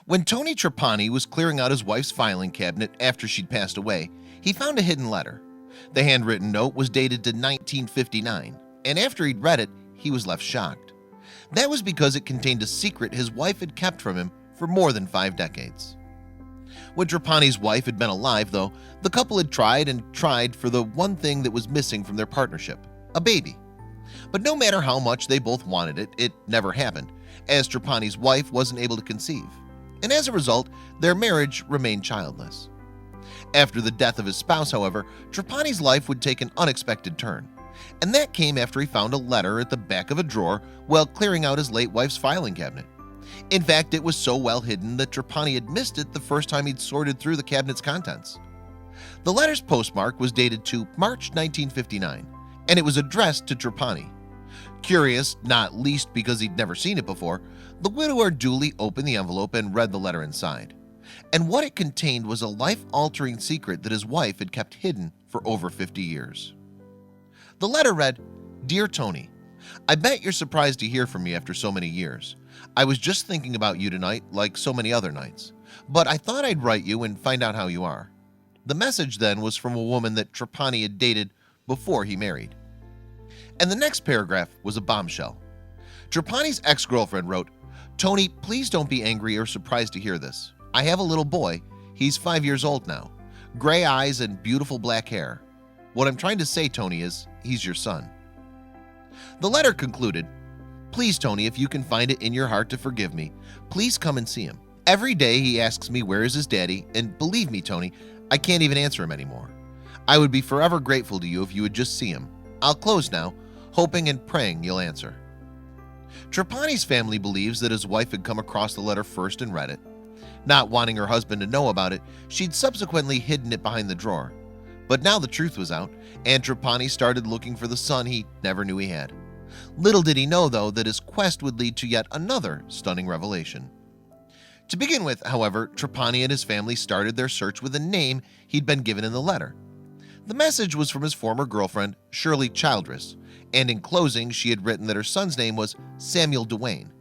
When Tony Trapani was clearing out his wife's filing cabinet after she'd passed away, he found a hidden letter. The handwritten note was dated to 1959, and after he'd read it, he was left shocked. That was because it contained a secret his wife had kept from him for more than 5 decades. When Trapani's wife had been alive, though, the couple had tried and tried for the one thing that was missing from their partnership, a baby. But no matter how much they both wanted it, it never happened, as Trapani's wife wasn't able to conceive. And as a result, their marriage remained childless. After the death of his spouse, however, Trapani's life would take an unexpected turn. And that came after he found a letter at the back of a drawer while clearing out his late wife's filing cabinet. In fact, it was so well hidden that Trapani had missed it the first time he'd sorted through the cabinet's contents. The letter's postmark was dated to March 1959, and it was addressed to Trapani. Curious, not least because he'd never seen it before, the widower duly opened the envelope and read the letter inside. And what it contained was a life-altering secret that his wife had kept hidden for over 50 years. The letter read, "Dear Tony, I bet you're surprised to hear from me after so many years. I was just thinking about you tonight like so many other nights, but I thought I'd write you and find out how you are." The message then was from a woman that Trapani had dated before he married. And the next paragraph was a bombshell. Trapani's ex-girlfriend wrote, "Tony, please don't be angry or surprised to hear this. I have a little boy. He's 5 years old now. Gray eyes and beautiful black hair. What I'm trying to say, Tony, is he's your son." The letter concluded, "Please, Tony, if you can find it in your heart to forgive me, please come and see him. Every day he asks me where is his daddy, and believe me, Tony, I can't even answer him anymore. I would be forever grateful to you if you would just see him. I'll close now, hoping and praying you'll answer." Trapani's family believes that his wife had come across the letter first and read it. Not wanting her husband to know about it, she'd subsequently hidden it behind the drawer. But now the truth was out, and Trapani started looking for the son he never knew he had. Little did he know, though, that his quest would lead to yet another stunning revelation. To begin with, however, Trapani and his family started their search with a name he'd been given in the letter. The message was from his former girlfriend, Shirley Childress, and in closing, she had written that her son's name was Samuel Duane.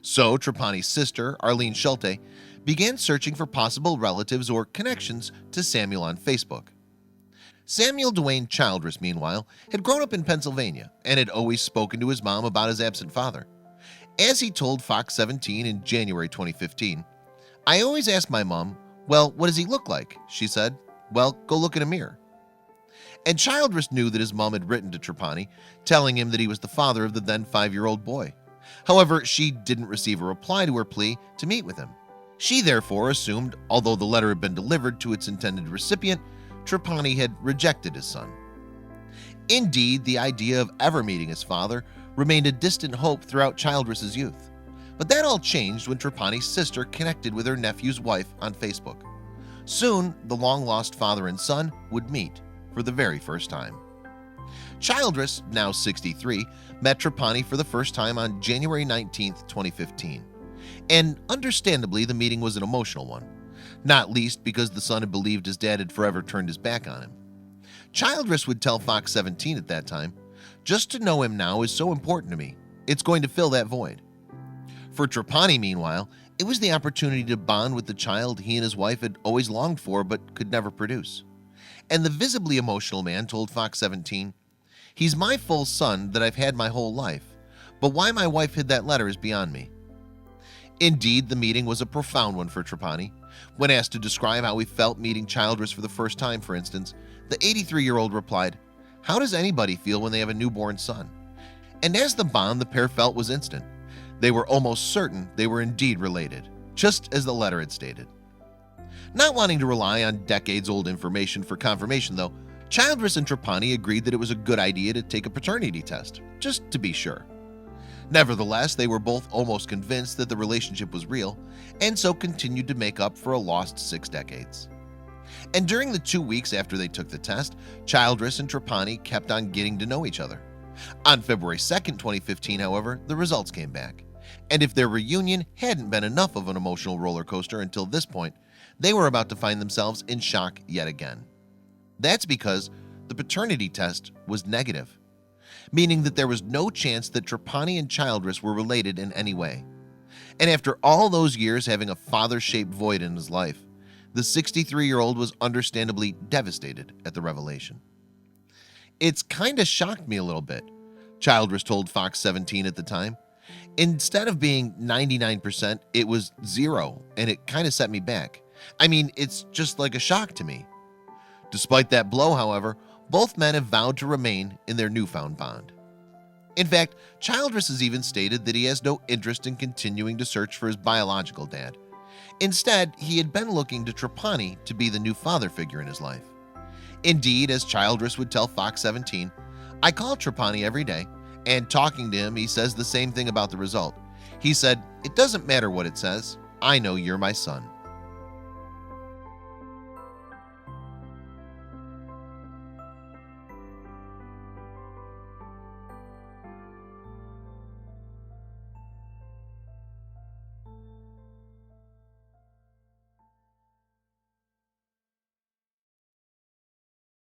So Trapani's sister, Arlene Schulte, began searching for possible relatives or connections to Samuel on Facebook. Samuel Duane Childress, meanwhile, had grown up in Pennsylvania and had always spoken to his mom about his absent father. As he told Fox 17 in January 2015, "I always ask my mom, well, what does he look like?" She said, "Well, go look in a mirror." And Childress knew that his mom had written to Trapani, telling him that he was the father of the then 5-year-old boy. However, she didn't receive a reply to her plea to meet with him. She therefore assumed, although the letter had been delivered to its intended recipient, Trapani had rejected his son. Indeed, the idea of ever meeting his father remained a distant hope throughout Childress's youth. But that all changed when Trapani's sister connected with her nephew's wife on Facebook. Soon, the long-lost father and son would meet for the very first time. Childress, now 63, met Trapani for the first time on January 19, 2015. And understandably, the meeting was an emotional one, not least because the son had believed his dad had forever turned his back on him. Childress would tell Fox 17 at that time, "Just to know him now is so important to me. It's going to fill that void." For Trapani, meanwhile, it was the opportunity to bond with the child he and his wife had always longed for but could never produce. And the visibly emotional man told Fox 17, "He's my full son that I've had my whole life, but why my wife hid that letter is beyond me." Indeed, the meeting was a profound one for Trapani. When asked to describe how he felt meeting Childress for the first time, for instance, the 83-year-old replied, "How does anybody feel when they have a newborn son?" And as the bond the pair felt was instant, they were almost certain they were indeed related, just as the letter had stated. Not wanting to rely on decades-old information for confirmation, though, Childress and Trapani agreed that it was a good idea to take a paternity test, just to be sure. Nevertheless, they were both almost convinced that the relationship was real, and so continued to make up for a lost 6 decades. And during the 2 weeks after they took the test, Childress and Trapani kept on getting to know each other. On February 2nd, 2015, however, the results came back. And if their reunion hadn't been enough of an emotional roller coaster until this point, they were about to find themselves in shock yet again. That's because the paternity test was negative, meaning that there was no chance that Trapani and Childress were related in any way. And after all those years having a father-shaped void in his life, the 63-year-old was understandably devastated at the revelation. "It's kinda shocked me a little bit," Childress told Fox 17 at the time. "Instead of being 99%, it was 0, and it kinda set me back. I mean, it's just like a shock to me." Despite that blow, however, both men have vowed to remain in their newfound bond. In fact, Childress has even stated that he has no interest in continuing to search for his biological dad. Instead, he had been looking to Trapani to be the new father figure in his life. Indeed, as Childress would tell Fox 17, "I call Trapani every day, and talking to him, he says the same thing about the result. He said, 'It doesn't matter what it says. I know you're my son.'"